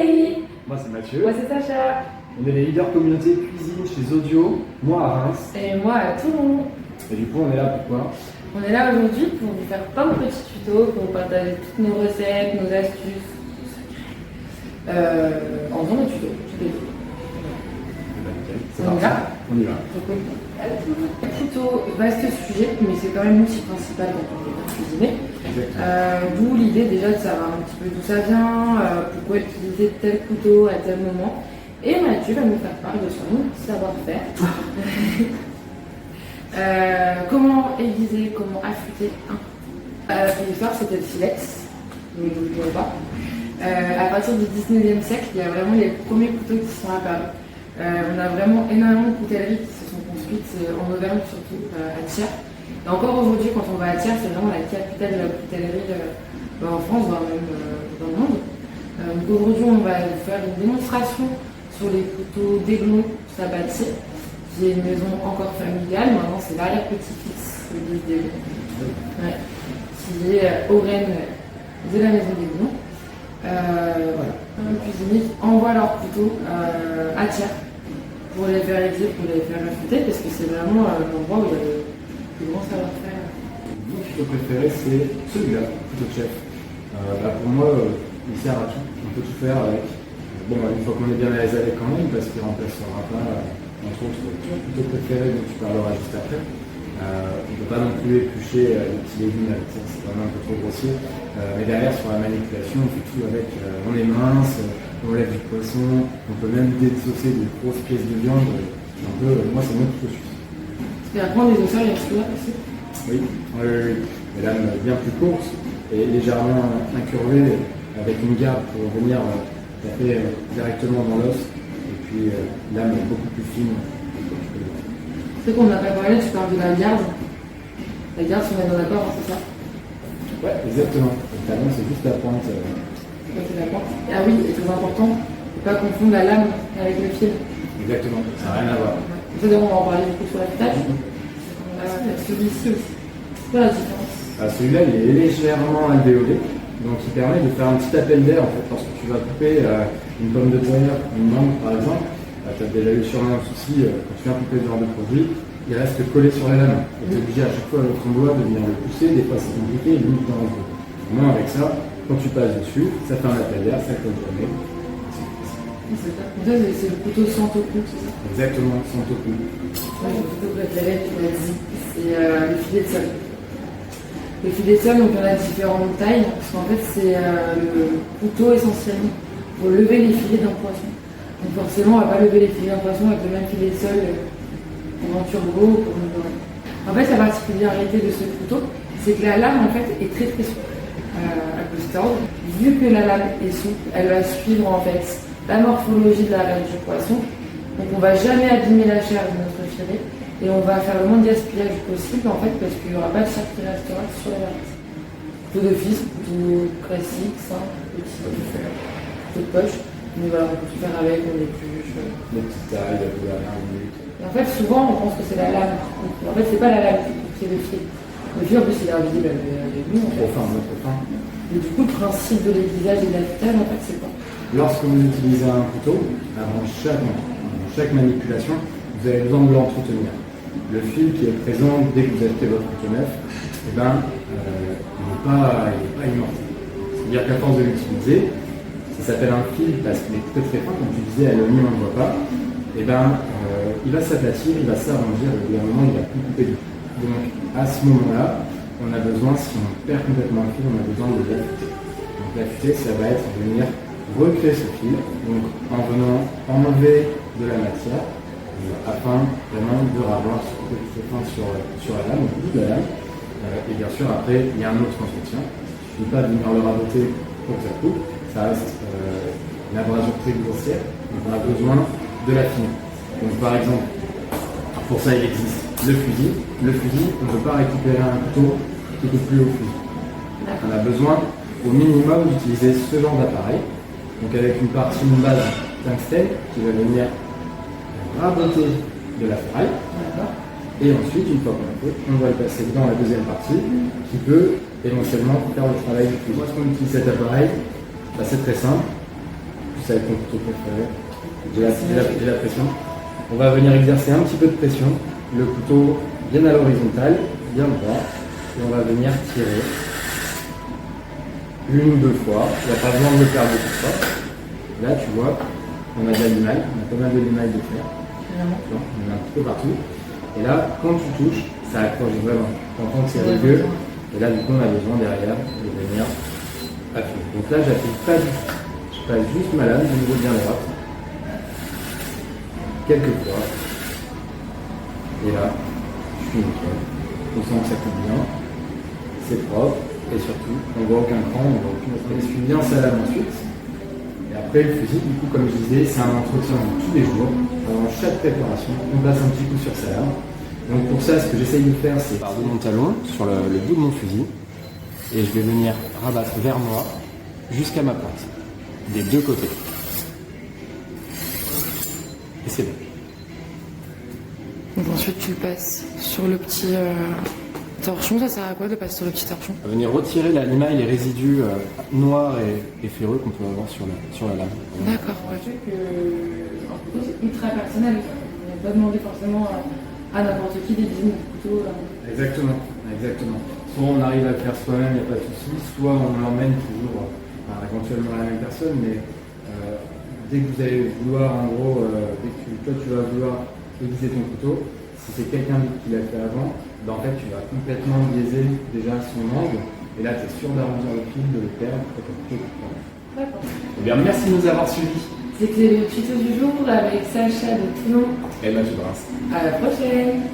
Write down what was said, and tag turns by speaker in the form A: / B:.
A: Valérie.
B: Moi c'est Mathieu.
A: Moi c'est Sacha.
B: On est les leaders communauté cuisine chez Audio, moi à Reims.
A: Et moi à Toulon.
B: Et du coup on est là pourquoi?
A: On est là aujourd'hui pour vous faire plein de petits tutos, pour vous partager toutes nos recettes, nos astuces, en faisant des tutos.
B: C'est
A: On y
B: parti.
A: va?
B: On y va.
A: Tuto, vaste sujet, mais c'est quand même l'outil principal quand on veut cuisiner. D'où l'idée déjà de savoir un petit peu d'où ça vient, pourquoi utiliser tel couteau à tel moment. Et Mathieu va nous faire part de son savoir-faire. Comment aiguiser, comment affûter l'histoire c'était le silex, ne l'oublions pas. À partir du 19e siècle, il y a vraiment les premiers couteaux qui sont apparus. On a vraiment énormément de coutelleries qui se sont construites en Auvergne surtout, à Thiers. Et encore aujourd'hui, quand on va à Thiers, c'est vraiment la capitale de la coutellerie en France, voire même dans le monde. Donc aujourd'hui, on va faire une démonstration sur les couteaux d'Aiglon Sabatier, qui est une maison encore familiale. Maintenant, c'est l'arrière-petit-fils de l'île d'Aiglon, qui est au Rennes de la maison d'Aiglon. Voilà. Les cuisiniers envoient leurs couteaux à Thiers pour les faire aiguiser, pour les faire affûter, parce que c'est vraiment l'endroit où il y a le grand savoir-faire.
B: Mon couteau préféré c'est celui-là, couteau de chef. Pour moi, il sert à tout, on peut tout faire avec. Bon, une fois qu'on est bien à l'aise avec quand même, parce qu'il ne remplacera pas, entre autres, ton couteau préféré dont tu parleras juste après. On ne peut pas non plus éplucher les petits légumes avec ça, c'est vraiment un peu trop grossier. Mais derrière, sur la manipulation, on fait tout avec. On est mince, on lève du poisson, on peut même désosser des grosses pièces de viande. Moi, c'est mon couteau suisse.
A: Et après, on les ossaires, il y a celui-là aussi.
B: Oui. Des lames bien plus courtes et légèrement incurvées, avec une garde pour venir taper directement dans l'os. Et puis, lame beaucoup plus fine.
A: C'est qu'on n'a pas parlé, tu parles de la garde. La garde, si on est dans l'accord, c'est ça?
B: Ouais, exactement. Le talon, c'est juste la pointe.
A: C'est la pointe. Ah oui, et très important, ne pas confondre la lame avec le fil.
B: Exactement, ça n'a rien à voir.
A: Ça, on va en parler beaucoup sur la tâche. Celui-ci aussi. C'est quoi la différence?
B: Celui-là, il est légèrement alvéolé, donc il permet de faire un petit appel d'air en fait. Lorsque tu vas couper une pomme de terre, une mangue par exemple, tu as déjà eu sûrement un souci quand tu viens couper ce genre de produit, il reste collé sur la lame. Tu es obligé à chaque fois avec ton doigt de venir le pousser, des fois c'est compliqué, limite dans le dos. Au moins avec ça, quand tu passes dessus, ça fait un appel d'air, ça colle jamais.
A: C'est le couteau sans toku, c'est ça?
B: Exactement, sans toku.
A: Moi, mon couteau préféré, tu l'as dit, c'est le filet de sol. Le filet de sol, donc on a différentes tailles, parce qu'en fait, c'est le couteau essentiellement pour lever les filets d'un poisson. Donc forcément, on ne va pas lever les filets d'un poisson avec le même filet de sol pour un turbo ou pour une dorée. En fait, la particularité de ce couteau, c'est que la lame en fait est très très souple à cause d'ordre. Vu que la lame est souple, elle va suivre en fait la morphologie de la laine du poisson. Donc on ne va jamais abîmer la chair de notre filet et on va faire le moins de gaspillage possible en fait parce qu'il n'y aura pas de chair qui restera sur la lame. Couteau d'office, couteau classique, simple, petit, couteau de poche. Mais voilà, on peut tout faire avec, on épluche.
B: Les petites tailles, la dernière minute.
A: Et en fait, souvent, on pense que c'est la lame. En fait, c'est pas la lame, c'est le fil. Le fil, en plus, il est invisible avec nous. En fait.
B: Trop fin.
A: Et du coup, le principe de l'aiguisage et de l'affûtage, en fait, c'est quoi?
B: Lorsque vous utilisez un couteau, avant chaque manipulation, vous avez besoin de l'entretenir. Le fil qui est présent dès que vous achetez votre couteau neuf, il n'est pas immortel. C'est-à-dire qu'à force de l'utiliser, ça s'appelle un fil parce qu'il est très très fin, comme tu disais, à l'œil on ne le voit pas. Il va s'aplatir, il va s'arrondir, et au bout d'un moment, il va plus couper du tout. Donc à ce moment-là, on a besoin, si on perd complètement le fil, on a besoin de l'affûter. Donc l'affûter, ça va être venir recréer ce fil, donc en venant enlever de la matière, afin vraiment de ravoir ce petit fin sur la lame, au bout de la lame. Et bien sûr, après, il y a un autre entretien. Il ne faut pas venir le raboter pour que ça coupe. Ça reste une abrasion très grossière, donc on a besoin de l'affiner. Donc par exemple, pour ça il existe le fusil. Le fusil, on ne peut pas récupérer un couteau qui coupe plus au fusil. On a besoin au minimum d'utiliser ce genre d'appareil, donc avec une base tungstène qui va venir raboter de la ferraille. Et ensuite, une fois qu'on l'a fait, on va le passer dans la deuxième partie qui peut éventuellement faire le travail du fusil. Lorsqu'on utilise cet appareil, c'est très simple. ça va être ton couteau préféré. J'ai la pression. On va venir exercer un petit peu de pression. Le couteau bien à l'horizontale, bien droit. Et on va venir tirer une ou deux fois. Il n'y a pas besoin de le faire beaucoup de fois. Là, tu vois, on a de la limaille. On a pas mal de limaille de fer. On en a un petit peu partout. Et là, quand tu touches, ça accroche vraiment. Tu entends que c'est rugueux. Et là, du coup, on a besoin derrière de venir appuyer. Donc là, j'appuie pas du tout. Je passe juste ma lame du niveau bien droit. Quelques fois. Et là, je suis nickel. On sent que ça coupe bien. C'est propre. Et surtout, on ne voit aucun cran, on ne voit aucune. On essuie bien sa lame ensuite. Et après, le fusil, du coup, comme je disais, c'est un entretien de tous les jours. Avant chaque préparation, on passe un petit coup sur sa lame. Donc pour ça, ce que j'essaye de faire, c'est par mon talon sur le bout de mon fusil. Et je vais venir rabattre vers moi jusqu'à ma pointe. Des deux côtés. Et c'est bon.
A: Donc ensuite tu le passes sur le petit torchon. Ça sert à quoi de passer sur le petit torchon?
B: On va venir retirer la limaille, les résidus noirs et ferreux qu'on peut avoir sur la lame.
A: D'accord. Ouais. C'est ultra personnel. On n'a pas demandé forcément à n'importe qui des dizaines de couteaux.
B: Exactement. Soit on arrive à le faire soi-même, il n'y a pas de souci, soit on l'emmène toujours, éventuellement à la même personne, mais dès que vous allez vouloir, en gros, dès que toi tu vas vouloir aiguiser ton couteau, si c'est quelqu'un d'autre qui l'a fait avant, ben en fait tu vas complètement biaiser déjà son angle, et là tu es sûr d'arrondir le fil, de le perdre, et ton couteau coûte.
A: D'accord.
B: Eh bien, merci de nous avoir suivis.
A: C'était le tuto du jour avec Sacha de Toulon.
B: Et là, je brasse.
A: À la prochaine.